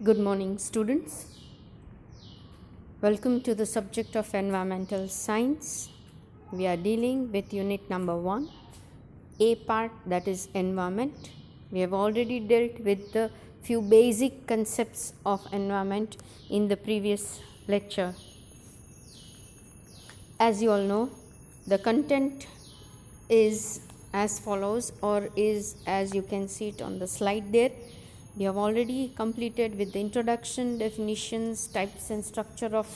Good morning, students. Welcome to the subject of environmental science. We are dealing with unit number 1, A part, that is environment. We have already dealt with the few basic concepts of environment in the previous lecture. As you all know, the content is as follows, or is as you can see it on the slide there. We have already completed with the introduction, definitions, types and structure of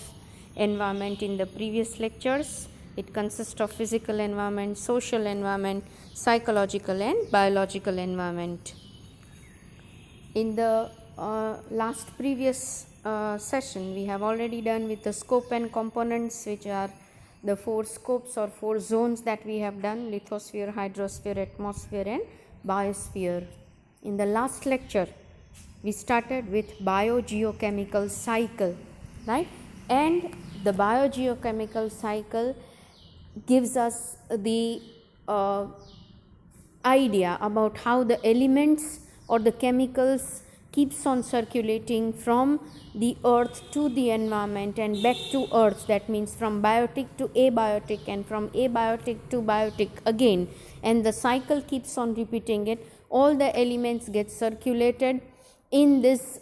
environment in the previous lectures. It consists of physical environment, social environment, psychological and biological environment. In the last previous session, we have already done with the scope and components, which are the 4 scopes or 4 zones that we have done: lithosphere, hydrosphere, atmosphere and biosphere. In the last lecture, we started with biogeochemical cycle, right? And the biogeochemical cycle gives us the idea about how the elements or the chemicals keeps on circulating from the earth to the environment and back to earth. That means from biotic to abiotic and from abiotic to biotic again, and the cycle keeps on repeating it. All the elements get circulated in this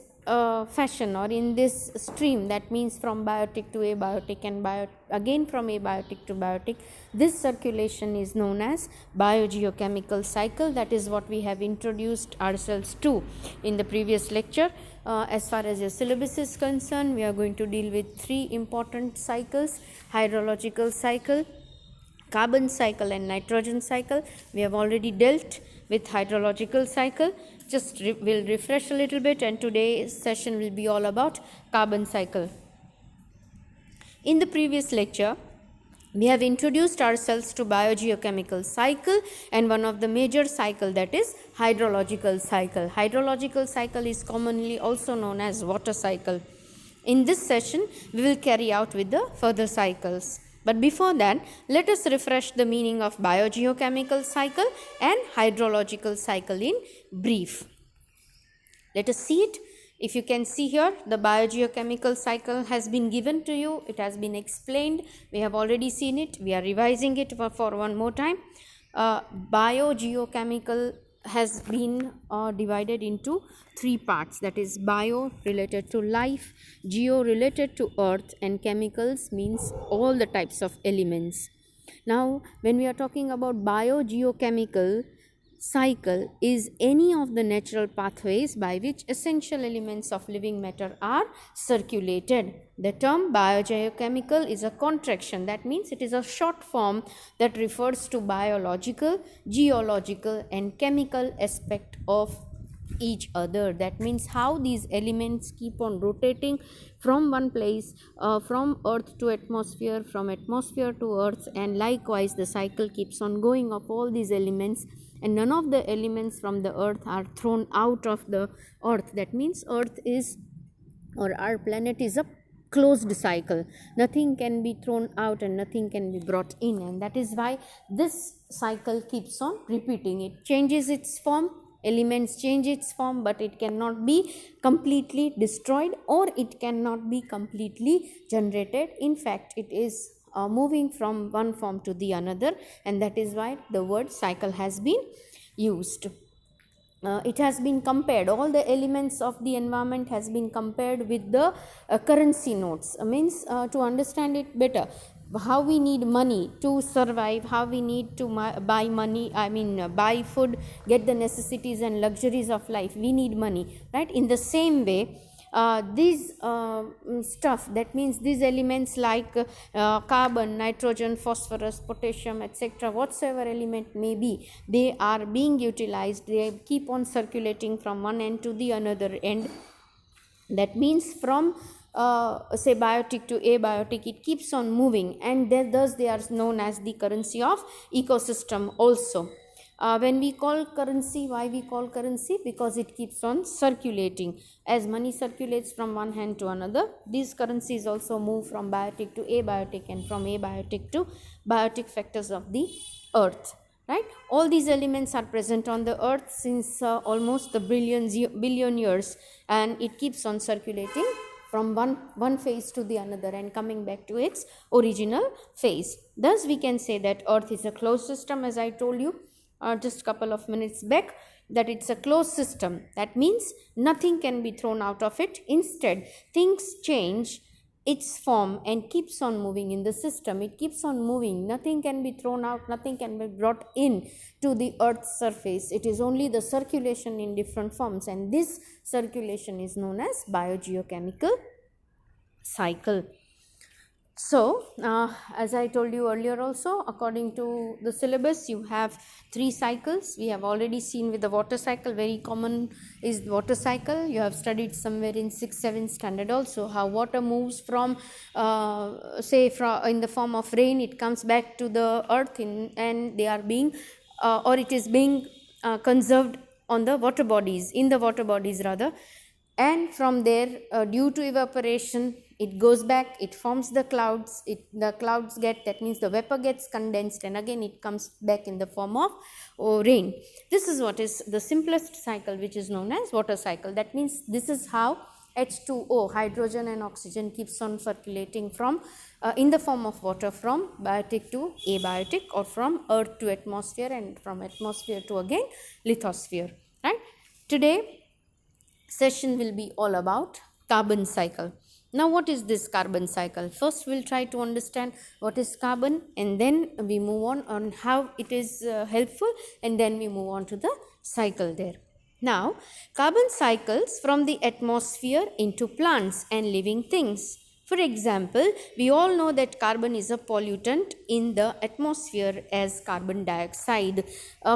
fashion or in this stream. That means from biotic to abiotic and again from abiotic to biotic. This circulation is known as biogeochemical cycle. That is what we have introduced ourselves to in the previous lecture. As far as your syllabus is concerned, we are going to deal with 3 important cycles: hydrological cycle, carbon cycle and nitrogen cycle. We have already dealt with hydrological cycle. Just we'll refresh a little bit, and today's session will be all about carbon cycle. In the previous lecture, we have introduced ourselves to biogeochemical cycle and one of the major cycle, that is hydrological cycle. Hydrological cycle is commonly also known as water cycle. In this session, we will carry out with the further cycles. But before that, let us refresh the meaning of biogeochemical cycle and hydrological cycle in brief. Let us see it. If you can see here, the biogeochemical cycle has been given to you. It has been explained. We have already seen it. We are revising it for one more time. Biogeochemical has been divided into 3 parts, that is bio related to life, geo related to earth, and chemicals means all the types of elements. Now, when we are talking about biogeochemical cycle, is any of the natural pathways by which essential elements of living matter are circulated. The term biogeochemical is a contraction. That means it is a short form that refers to biological, geological and chemical aspect of each other. That means how these elements keep on rotating from one place, from earth to atmosphere, from atmosphere to earth, and likewise the cycle keeps on going of all these elements, and none of the elements from the earth are thrown out of the earth. That means earth is, or our planet is, a closed cycle. Nothing can be thrown out and nothing can be brought in, and that is why this cycle keeps on repeating. It changes its form, elements change its form, but it cannot be completely destroyed or it cannot be completely generated. In fact, it is moving from one form to the another, and that is why the word cycle has been used. It has been compared, all the elements of the environment has been compared with the currency notes. Means to understand it better, how we need money to survive, how we need to buy money, buy food, get the necessities and luxuries of life. We need money, right? In the same way, these stuff, that means these elements like carbon, nitrogen, phosphorus, potassium, etc., whatsoever element may be, they are being utilized. They keep on circulating from one end to the another end. That means from say biotic to abiotic, it keeps on moving, and thus they are known as the currency of ecosystem also. When we call currency, why we call currency? Because it keeps on circulating. As money circulates from one hand to another, these currencies also move from biotic to abiotic and from abiotic to biotic factors of the earth. right? All these elements are present on the earth since almost the billion years, and it keeps on circulating from one phase to the another and coming back to its original phase. Thus we can say that earth is a closed system, as I told you just a couple of minutes back, that it's a closed system. That means nothing can be thrown out of it. Instead, things change its form and keeps on moving in the system. It keeps on moving. Nothing can be thrown out, nothing can be brought in to the earth's surface. It is only the circulation in different forms, and this circulation is known as biogeochemical cycle. So, as I told you earlier also, according to the syllabus, you have 3 cycles. We have already seen with the water cycle, very common is the water cycle. You have studied somewhere in 6th, 7th standard also, how water moves from, in the form of rain, it comes back to the earth and they are being, or it is being conserved on the water bodies, in the water bodies rather. And from there, due to evaporation, it goes back, it forms the clouds, the clouds get, that means the vapor gets condensed, and again it comes back in the form of rain. This is what is the simplest cycle, which is known as water cycle. That means this is how H2O, hydrogen and oxygen, keeps on circulating from in the form of water from biotic to abiotic, or from earth to atmosphere, and from atmosphere to again lithosphere, right? Today session will be all about carbon cycle. Now, what is this carbon cycle? First, we'll try to understand what is carbon, and then we move on how it is helpful, and then we move on to the cycle there. Now, carbon cycles from the atmosphere into plants and living things. For example, we all know that carbon is a pollutant in the atmosphere as carbon dioxide.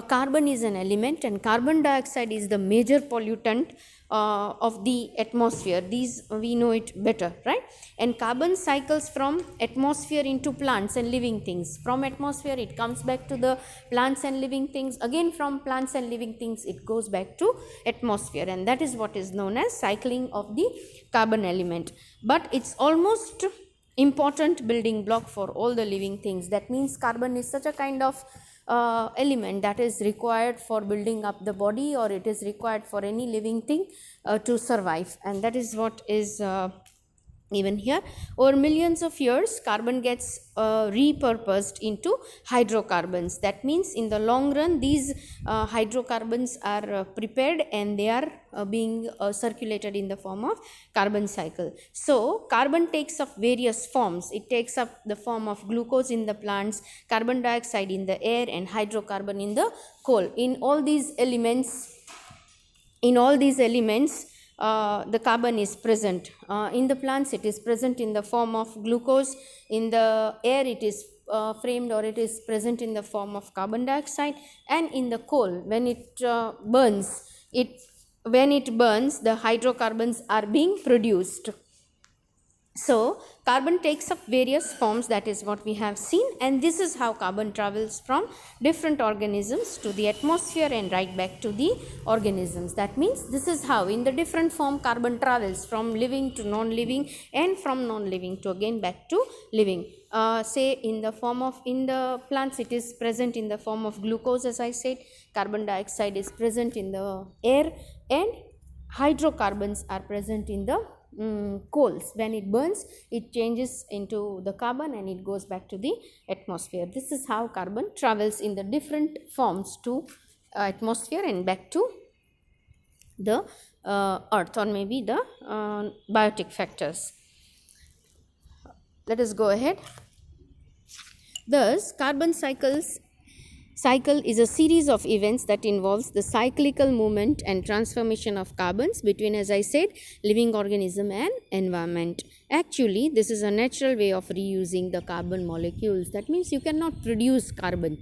Carbon is an element, and carbon dioxide is the major pollutant of the atmosphere. These we know it better, right? And carbon cycles from atmosphere into plants and living things. From atmosphere it comes back to the plants and living things. Again from plants and living things it goes back to atmosphere, and that is what is known as cycling of the carbon element. But it's almost important building block for all the living things. That means carbon is such a kind of element that is required for building up the body, or it is required for any living thing to survive, and that is what is even here. Over millions of years, carbon gets repurposed into hydrocarbons. That means in the long run these hydrocarbons are prepared and they are being circulated in the form of carbon cycle. So carbon takes up various forms. It takes up the form of glucose in the plants, carbon dioxide in the air, and hydrocarbon in the coal. In all these elements the carbon is present. In the plants it is present in the form of glucose. In the air it is framed, or it is present in the form of carbon dioxide. And in the coal, when it burns, the hydrocarbons are being produced. So carbon takes up various forms, that is what we have seen, and this is how carbon travels from different organisms to the atmosphere and right back to the organisms. That means this is how in the different form carbon travels from living to non-living, and from non-living to again back to living. Say in the plants it is present in the form of glucose, as I said, carbon dioxide is present in the air, and hydrocarbons are present in the coals. When it burns, it changes into the carbon and it goes back to the atmosphere. This is how carbon travels in the different forms to atmosphere and back to the earth, or maybe the biotic factors. Let us go ahead. Thus, carbon cycle is a series of events that involves the cyclical movement and transformation of carbons between, as I said, living organism and environment. Actually, this is a natural way of reusing the carbon molecules. That means you cannot produce carbon.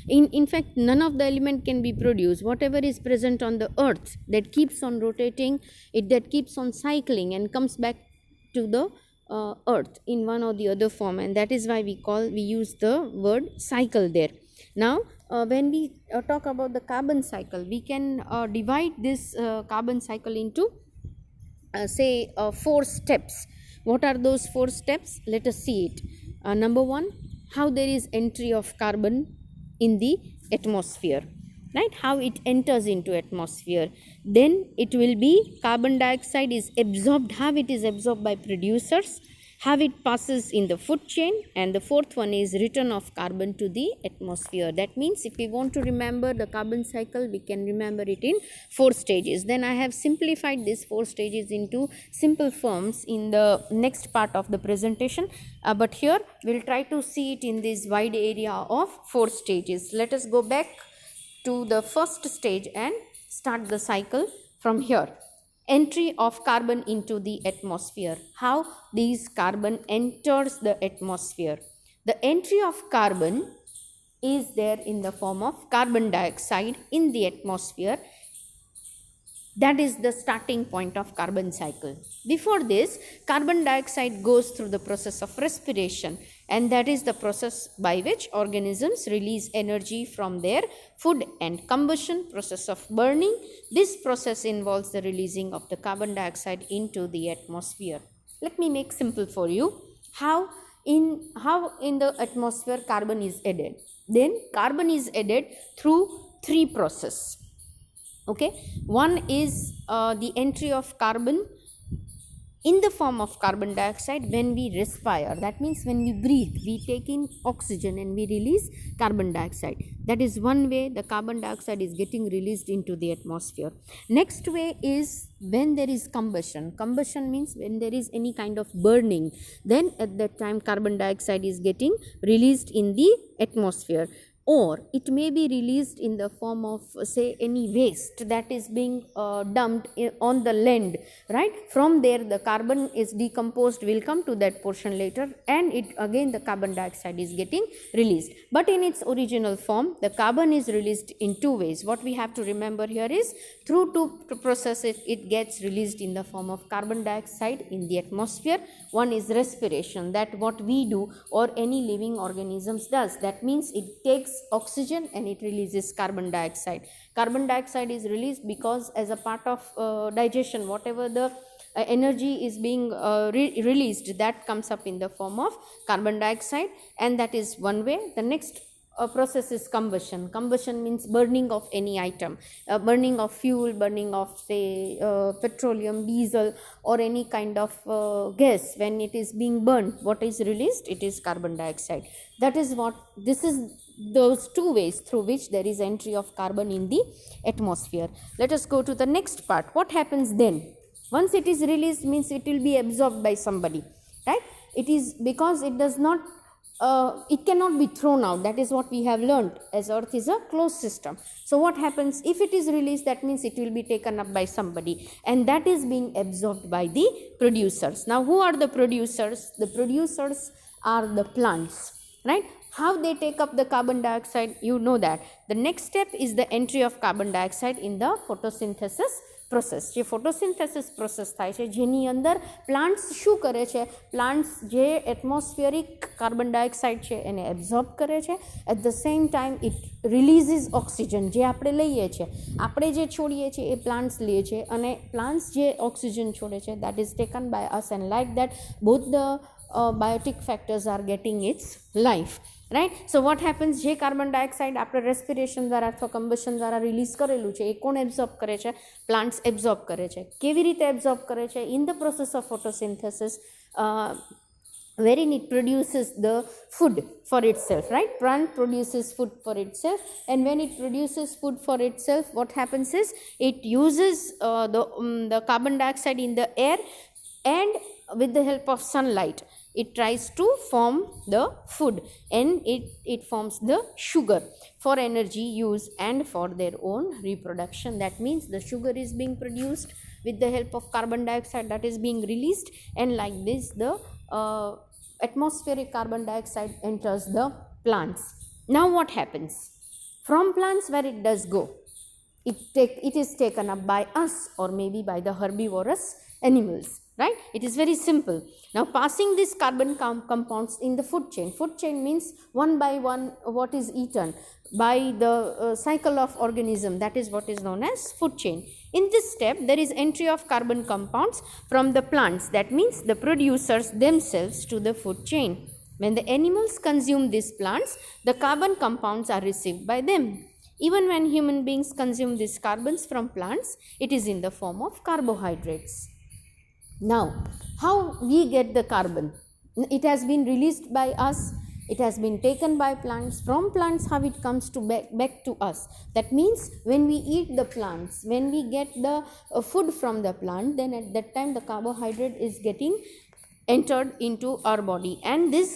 In fact, none of the element can be produced. Whatever is present on the earth, that keeps on rotating, that keeps on cycling and comes back to the earth in one or the other form, and that is why we use the word cycle there. Now, when we talk about the carbon cycle, we can divide this carbon cycle into say 4 steps. What are those 4 steps? Let us see it. Number 1, how there is entry of carbon in the atmosphere, right? How it enters into atmosphere. Then it will be carbon dioxide is absorbed, how it is absorbed by producers, how it passes in the food chain, and the fourth one is return of carbon to the atmosphere. That means if we want to remember the carbon cycle, we can remember it in 4 stages. Then I have simplified these 4 stages into simple forms in the next part of the presentation, but here we'll try to see it in this wide area of 4 stages. Let us go back to the first stage and start the cycle from here. Entry of carbon into the atmosphere. How these carbon enters the atmosphere. The entry of carbon is there in the form of carbon dioxide in the atmosphere. That is the starting point of carbon cycle. Before this, carbon dioxide goes through the process of respiration, and that is the process by which organisms release energy from their food, and combustion, process of burning. This process involves the releasing of the carbon dioxide into the atmosphere. Let me make simple for you how in the atmosphere carbon is added. Then carbon is added through 3 processes. Okay, one is the entry of carbon in the form of carbon dioxide when we respire. That means when we breathe, we take in oxygen and we release carbon dioxide. That is one way the carbon dioxide is getting released into the atmosphere. Next way is when there is combustion. Combustion means when there is any kind of burning, then at that time carbon dioxide is getting released in the atmosphere. Or it may be released in the form of, say, any waste that is being dumped on the land, right? From there the carbon is decomposed. We'll come to that portion later, and it again the carbon dioxide is getting released. But in its original form, the carbon is released in 2 ways. What we have to remember here is through 2 processes it gets released in the form of carbon dioxide in the atmosphere. One is respiration, that what we do or any living organisms does. That means it takes oxygen and it releases carbon dioxide. Carbon dioxide is released because as a part of digestion, whatever the energy is being released, that comes up in the form of carbon dioxide, and that is one way. The next process is combustion. Combustion means burning of any item, burning of fuel, burning of, say, petroleum, diesel, or any kind of gas. When it is being burned, what is released? It is carbon dioxide. That is what, this is those 2 ways through which there is entry of carbon in the atmosphere. Let us go to the next part. What happens then? Once it is released means it will be absorbed by somebody, right? It is because it does not it cannot be thrown out. That is what we have learned, as Earth is a closed system. So what happens if it is released? That means it will be taken up by somebody, and that is being absorbed by the producers. Now who are the producers? The producers are the plants, right? How they take up the carbon dioxide, you know that. The next step is the entry of carbon dioxide in the photosynthesis process. જે photosynthesis process થાય છે જેની અંદર plants શું કરે છે? Plants જે atmospheric carbon dioxide છે એને એબ્ઝોર્બ કરે છે. At the same time it releases oxygen, જે આપણે લઈએ છીએ. આપણે જે છોડીએ છીએ એ પ્લાન્ટ્સ લે છે, અને પ્લાન્ટ્સ જે ઓક્સિજન છોડે છે that is taken by us, and like that both the biotic factors are getting its life, right? So what happens? જે કાર્બન ડાયોક્સાઇડ આપણે રેસ્પિરેશન દ્વારા અથવા કમ્બશન દ્વારા રિલીઝ કરેલું છે એ કોણ એબ્ઝોર્બ કરે છે? પ્લાન્ટ્સ એબ્ઝોર્બ કરે છે. કેવી રીતે એબ્ઝોર્બ કરે છે? In the process of photosynthesis, wherein it produces the food for itself, right? Plant produces food for itself, and when it produces food for itself, what happens is it uses the carbon dioxide in the air, and with the help of sunlight it tries to form the food, and it forms the sugar for energy use and for their own reproduction. That means the sugar is being produced with the help of carbon dioxide that is being released, and like this the atmospheric carbon dioxide enters the plants. Now what happens? From plants, where it does go? It is taken up by us, or maybe by the herbivorous animals, right? It is very simple. Now passing these carbon compounds in the food chain. Food chain means one by one what is eaten by the cycle of organism, that is what is known as food chain. In this step there is entry of carbon compounds from the plants, that means the producers themselves, to the food chain. When the animals consume these plants, the carbon compounds are received by them. Even when human beings consume these carbons from plants, it is in the form of carbohydrates. Now, how we get the carbon? It has been released by us, it has been taken by plants. From plants, how it comes to back to us. That means when we eat the plants, when we get the food from the plant, then at that time the carbohydrate is getting entered into our body, and this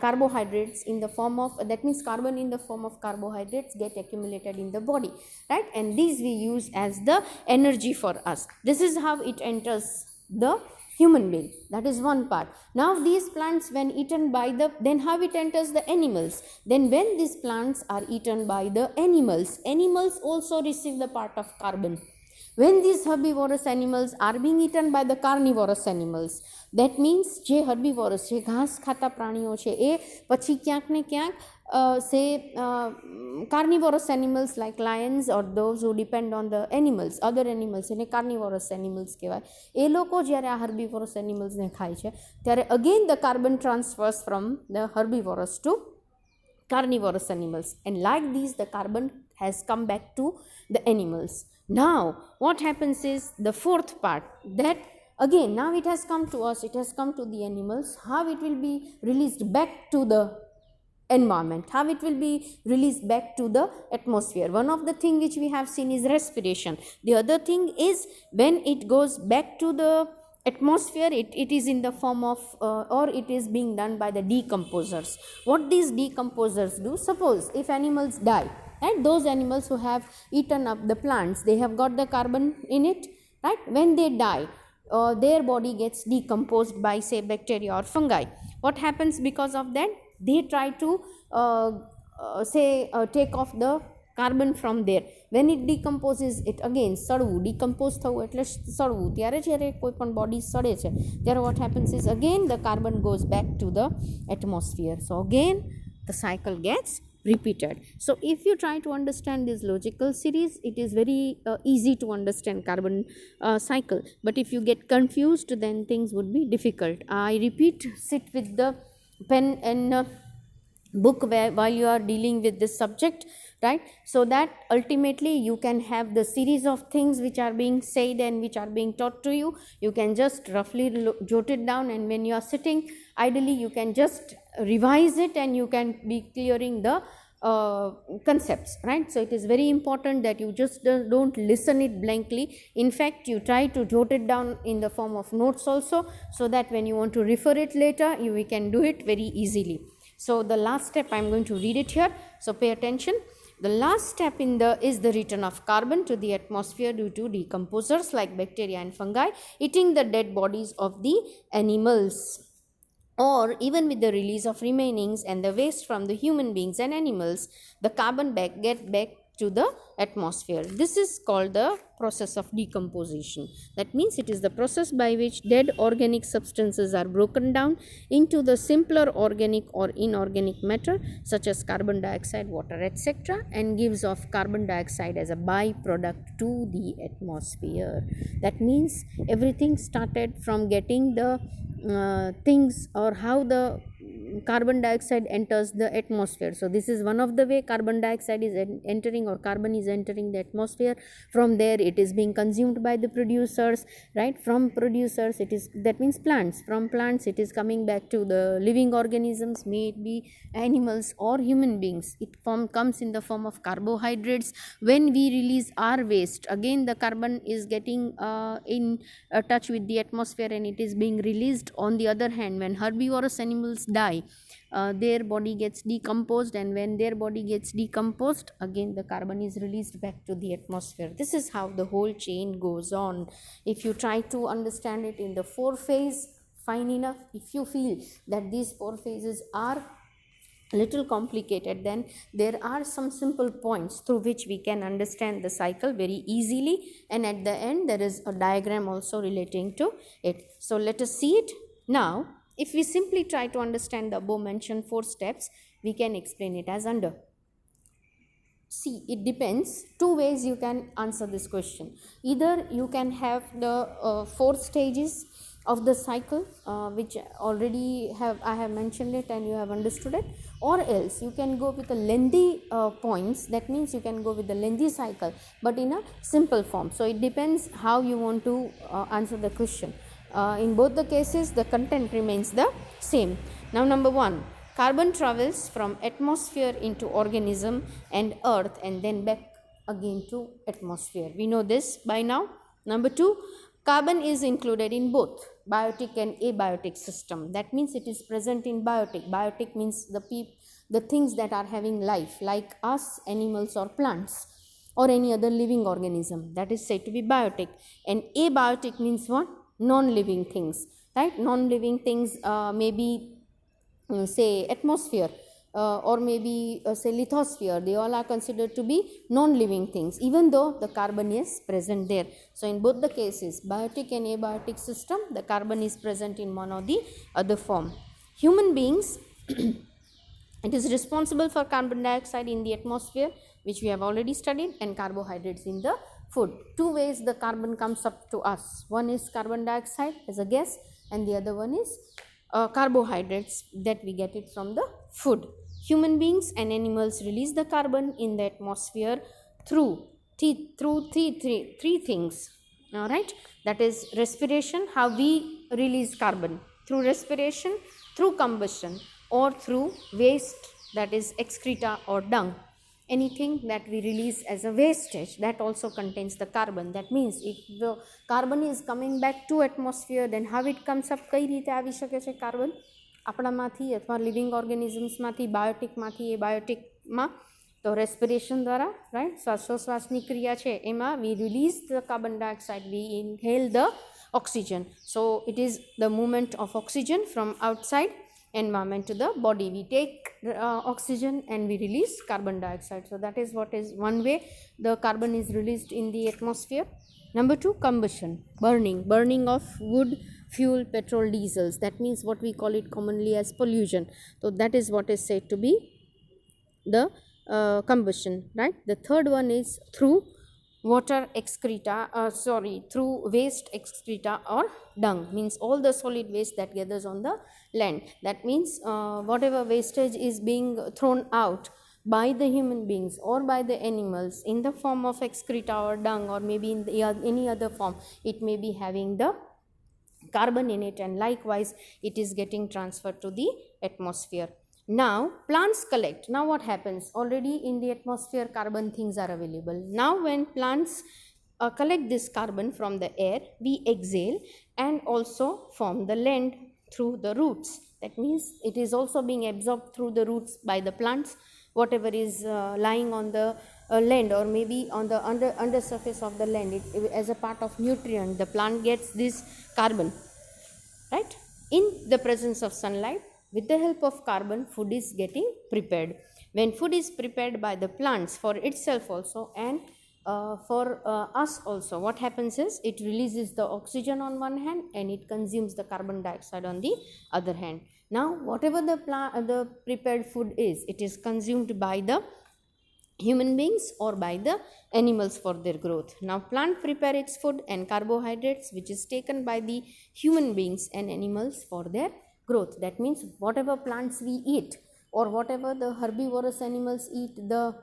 carbohydrates in the form of, that means carbon in the form of carbohydrates, get accumulated in the body, right? And these we use as the energy for us. This is how it enters the human being. That is one part. Now these plants, when eaten by the, then how it enters the animals? Then when these plants are eaten by the animals, animals also receive the part of carbon. When these herbivorous animals are being eaten by the carnivorous animals, that means જે herbivorous છે, ઘાસ ખાતા પ્રાણીઓ છે, એ પછી ક્યાંક ને ક્યાંક say carnivorous animals like lions or those who depend on the animals, other animals, એને carnivorous animals કહેવાય. એ લોકો જ્યારે આ herbivorous animals ને ખાય છે, ત્યારે again the carbon transfers from the herbivorous to carnivorous animals, and like these the carbon has come back to the animals. Now what happens is the fourth part, that again now it has come to us, it has come to the animals. How it will be released back to the environment, how it will be released back to the atmosphere? One of the thing which we have seen is respiration. The other thing is when it goes back to the atmosphere, it is in the form of or it is being done by the decomposers. What these decomposers do, suppose if animals die, and those animals who have eaten up the plants, they have got the carbon in it, right? When they die, their body gets decomposed by say bacteria or fungi. What happens because of that? They try to take off the carbon from there. When it decomposes, it again સડવું, decompose થવું એટલે સડવું. ત્યારે જ્યારે કોઈ પણ body સડે છે, ત્યારે what happens is again the carbon goes back to the atmosphere. So again the cycle gets repeated. So if you try to understand this logical series, it is very easy to understand carbon cycle. But if you get confused, then things would be difficult. I repeat, sit with the pen and book while you are dealing with this subject, right? So that ultimately you can have the series of things which are being said and which are being taught to you. You can just roughly jot it down, and when you are sitting ideally, you can just revise it and you can be clearing the concepts, right? So it is very important that you just don't listen it blankly. In fact, you try to jot it down in the form of notes also, so that when you want to refer it later, we can do it very easily. So the last step, I am going to read it here, so pay attention. The last step is the return of carbon to the atmosphere due to decomposers like bacteria and fungi eating the dead bodies of the animals, or even with the release of remainings and the waste from the human beings and animals, the carbon get back to the atmosphere. This is called the process of decomposition. That means it is the process by which dead organic substances are broken down into the simpler organic or inorganic matter such as carbon dioxide, water, etc., and gives off carbon dioxide as a byproduct to the atmosphere. That means everything started from getting the things, or how the carbon dioxide enters the atmosphere. So this is one of the way carbon dioxide is entering, or carbon is entering the atmosphere. From there it is being consumed by the producers, right? From producers, it is, that means plants. From plants it is coming back to the living organisms, may it be animals or human beings. It comes in the form of carbohydrates. When we release our waste, again the carbon is getting in touch with the atmosphere and it is being released. On the other hand, when herbivorous animals die, their body gets decomposed, and when their body gets decomposed, again the carbon is released back to the atmosphere. This is how the whole chain goes on. If you try to understand it in the 4 phase, fine enough. If you feel that these 4 phases are little complicated, then there are some simple points through which we can understand the cycle very easily, and at the end there is a diagram also relating to it. So let us see it now. If we simply try to understand the above mentioned 4 steps, we can explain it as under. See, it depends. 2 ways you can answer this question. Either you can have the 4 stages of the cycle, which already I have mentioned it and you have understood it, or else you can go with a lengthy points. That means you can go with the lengthy cycle but in a simple form. So it depends how you want to answer the question. In both the cases the content remains the same. Now number 1, carbon travels from atmosphere into organism and earth and then back again to atmosphere. We know this by now. Number 2, carbon is included in both biotic and abiotic system. That means it is present in biotic. Biotic means the things that are having life, like us, animals or plants or any other living organism. That is said to be biotic. And abiotic means what? Non-living things, right? Non-living things may be say atmosphere or maybe say lithosphere. They all are considered to be non-living things, even though the carbon is present there. So in both the cases, biotic and abiotic system, the carbon is present in one or the other form. Human beings it is responsible for carbon dioxide in the atmosphere, which we have already studied, and carbohydrates in the food. 2 ways the carbon comes up to us. One is carbon dioxide as a gas and the other one is carbohydrates that we get it from the food. Human beings and animals release the carbon in the atmosphere through three things. All right, that is respiration. How we release carbon? Through respiration, through combustion, or through waste, that is excreta or dung. Anything that we release as a wastage, that also contains the carbon. That means if the carbon is coming back to atmosphere, then how it comes up? કઈ રીતે આવી શકે છે carbon આપણામાંથી અથવા living ઓર્ગેનિઝમ્સમાંથી, બાયોટિકમાંથી એબાયોટિકમાં? તો respiration દ્વારા, right, શ્વાસોશ્વાસની ક્રિયા છે એમાં we release the carbon dioxide, we inhale the oxygen. So it is the movement of oxygen from outside environment to the body. We take oxygen and we release carbon dioxide. So that is what is one way the carbon is released in the atmosphere. Number 2, combustion, burning of wood, fuel, petrol, diesels. That means what we call it commonly as pollution. So that is what is said to be the combustion, right? The third one is through water excreta, through waste excreta or dung, means all the solid waste that gathers on the land. That means whatever wastage is being thrown out by the human beings or by the animals in the form of excreta or dung, or maybe in any other form, it may be having the carbon in it, and likewise it is getting transferred to the atmosphere. Now plants collect. Now what happens? Already in the atmosphere carbon things are available. Now when plants collect this carbon from the air, we exhale and also form the land through the roots. That means it is also being absorbed through the roots by the plants. Whatever is lying on the land or maybe on the under surface of the land, as a part of nutrient, the plant gets this carbon, right? In the presence of sunlight, with the help of carbon, food is getting prepared. When food is prepared by the plants for itself also and for us also, what happens is it releases the oxygen on one hand and it consumes the carbon dioxide on the other hand. Now whatever the prepared food is, it is consumed by the human beings or by the animals for their growth. Now plant prepare its food and carbohydrates, which is taken by the human beings and animals for their growth. That means whatever plants we eat or whatever the herbivorous animals eat, the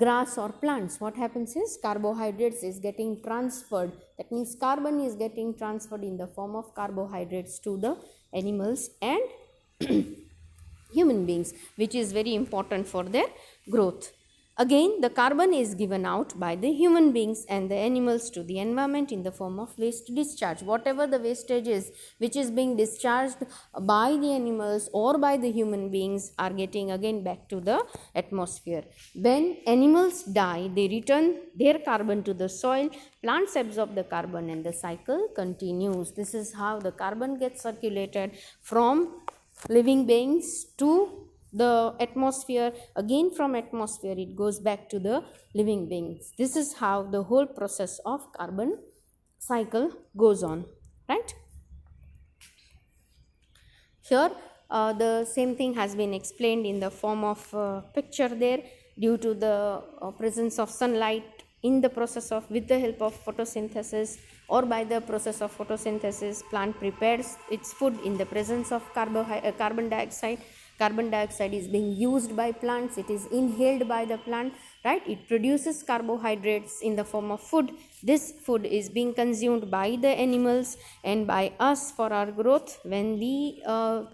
grass or plants, what happens is carbohydrates is getting transferred. That means carbon is getting transferred in the form of carbohydrates to the animals and human beings, which is very important for their growth. Again, the carbon is given out by the human beings and the animals to the environment in the form of waste discharge. Whatever the wastage is which is being discharged by the animals or by the human beings are getting again back to the atmosphere. When animals die, they return their carbon to the soil, plants absorb the carbon and the cycle continues. This is how the carbon gets circulated from living beings to the atmosphere. Again from atmosphere it goes back to the living beings. This is how the whole process of carbon cycle goes on, right? Here the same thing has been explained in the form of picture there. Due to the presence of sunlight in the process of, with the help of photosynthesis or by the process of photosynthesis, plant prepares its food in the presence of carbon dioxide. Carbon dioxide is being used by plants, it is inhaled by the plant, right? It produces carbohydrates in the form of food. This food is being consumed by the animals and by us for our growth. When we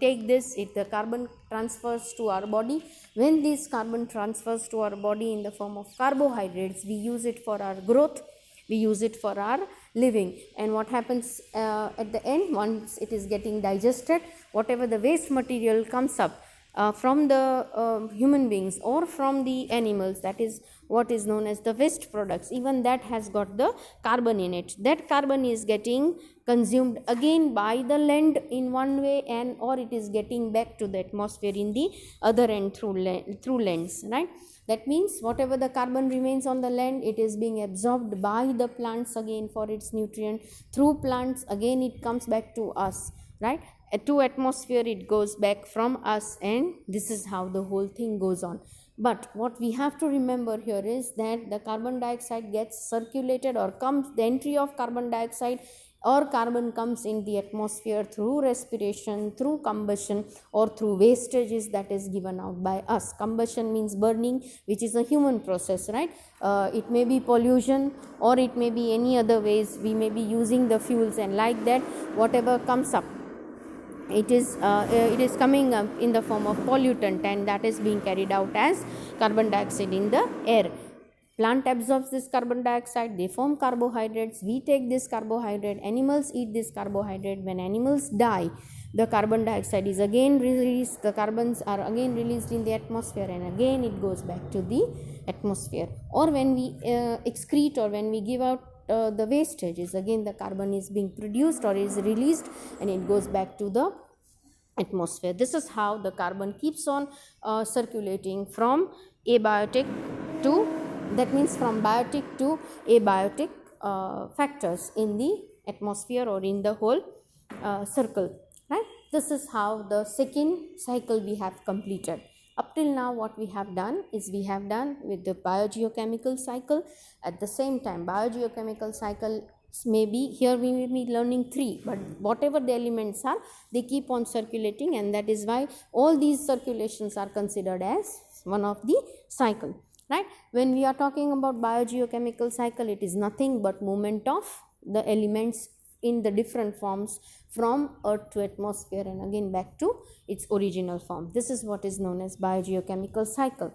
take this, the carbon transfers to our body. When this carbon transfers to our body in the form of carbohydrates, we use it for our growth, we use it for our living. And what happens at the end, once it is getting digested, whatever the waste material comes up from the human beings or from the animals, that is what is known as the waste products, even that has got the carbon in it. That carbon is getting consumed again by the land in one way, and or it is getting back to the atmosphere in the other end through lands, right? That means whatever the carbon remains on the land, it is being absorbed by the plants again for its nutrient. Through plants again it comes back to us, right? To atmosphere it goes back from us, and this is how the whole thing goes on. But what we have to remember here is that the carbon dioxide gets circulated, or comes, the entry of carbon dioxide or carbon comes in the atmosphere through respiration, through combustion, or through wastages that is given out by us. Combustion means burning, which is a human process, right? It may be pollution, or it may be any other ways. We may be using the fuels, and like that, whatever comes up, it is coming up in the form of pollutant, and that is being carried out as carbon dioxide in the air. Plant absorbs this carbon dioxide, they form carbohydrates, we take this carbohydrate, animals eat this carbohydrate. When animals die, the carbon dioxide is again released, the carbons are again released in the atmosphere, and again it goes back to the atmosphere. Or when we excrete, or when we give out the wastages, again the carbon is being produced or is released, and it goes back to the atmosphere. This is how the carbon keeps on circulating from abiotic to, that means from biotic to abiotic factors in the atmosphere or in the whole circle, right? This is how the second cycle we have completed. Up till now, what we have done is we have done with the biogeochemical cycle. At the same time, biogeochemical cycle maybe here we may be learning 3, but whatever the elements are, they keep on circulating, and that is why all these circulations are considered as one of the cycle, right? When we are talking about biogeochemical cycle, it is nothing but movement of the elements in the different forms from earth to atmosphere and again back to its original form. This is what is known as biogeochemical cycle.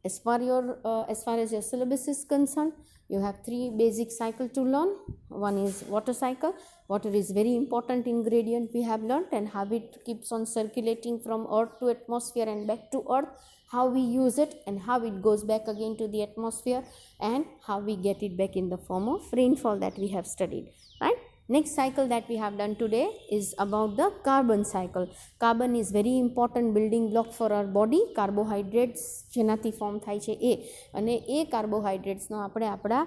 As far as your syllabus is concerned, you have 3 basic cycle to learn. One is water cycle. Water is very important ingredient we have learned, and how it keeps on circulating from earth to atmosphere and back to earth, how we use it and how it goes back again to the atmosphere, and how we get it back in the form of rainfall that we have studied, right? Next cycle that we have done today is about the carbon cycle. Carbon is very important building block for our body. Carbohydrates જેનાથી form થાય છે એ, અને એ કાર્બોહાઈડ્રેટ્સનો આપણે આપણા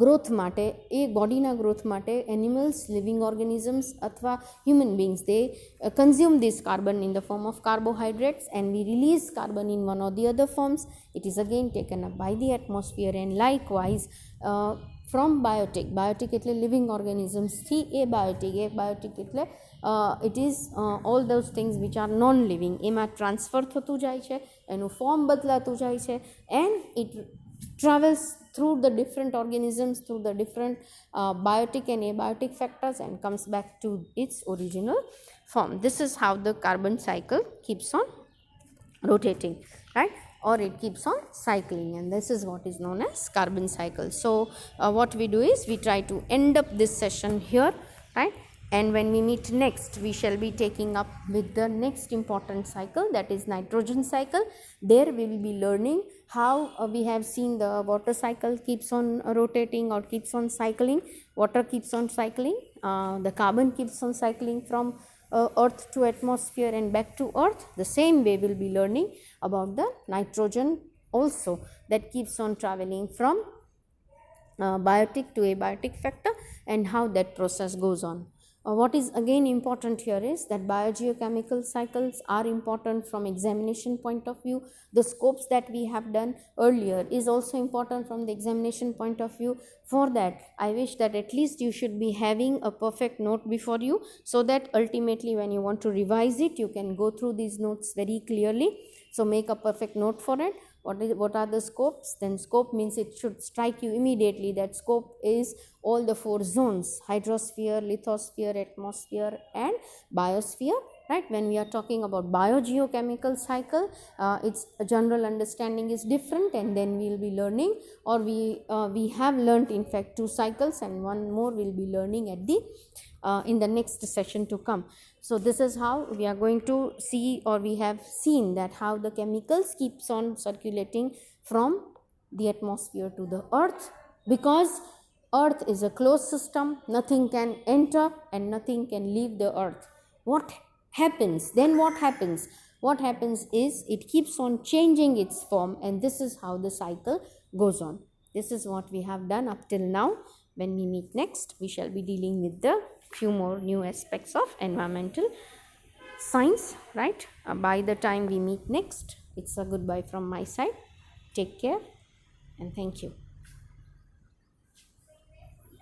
growth માટે, એ બોડીના growth માટે animals, living organisms અથવા human બીંગ્સ, they consume this carbon in the form of carbohydrates, and we release carbon in one or the other forms. It is again taken up by the atmosphere, and likewise from biotic એટલે living organisms થી abiotic એટલે it is all those things which are non-living, એમાં transfer થતું જાય છે, એનું form બદલાતું જાય છે, and it travels through the different organisms, through the different biotic and abiotic factors, and comes back to its original form. This is how the carbon cycle keeps on rotating, right? Or it keeps on cycling, and this is what is known as carbon cycle. So what we do is we try to end up this session here, right? And when we meet next, we shall be taking up with the next important cycle, that is nitrogen cycle. There we will be learning how we have seen the water cycle keeps on rotating or keeps on cycling. Water keeps on cycling, the carbon keeps on cycling from earth to atmosphere and back to earth. The same way we'll be learning about the nitrogen also, that keeps on traveling from biotic to abiotic factor, and how that process goes on. What is again important here is that biogeochemical cycles are important from examination point of view. The scopes that we have done earlier is also important from the examination point of view. For that, I wish that at least you should be having a perfect note before you, so that ultimately when you want to revise it, you can go through these notes very clearly. So make a perfect note for it. What are the scopes? Then scope means it should strike you immediately that scope is all the 4 zones: hydrosphere, lithosphere, atmosphere and biosphere, right? When we are talking about biogeochemical cycle, its general understanding is different, and then we will be learning, or we have learnt in fact 2 cycles, and one more we will be learning at the in the next session to come. So this is how we are going to see, or we have seen, that how the chemicals keeps on circulating from the atmosphere to the earth, because earth is a closed system, nothing can enter and nothing can leave the earth. What happens then? What happens is it keeps on changing its form, and this is how the cycle goes on. This is what we have done up till now. When we meet next, we shall be dealing with the few more new aspects of environmental science, right? By the time we meet next, it's a goodbye from my side. Take care and thank you.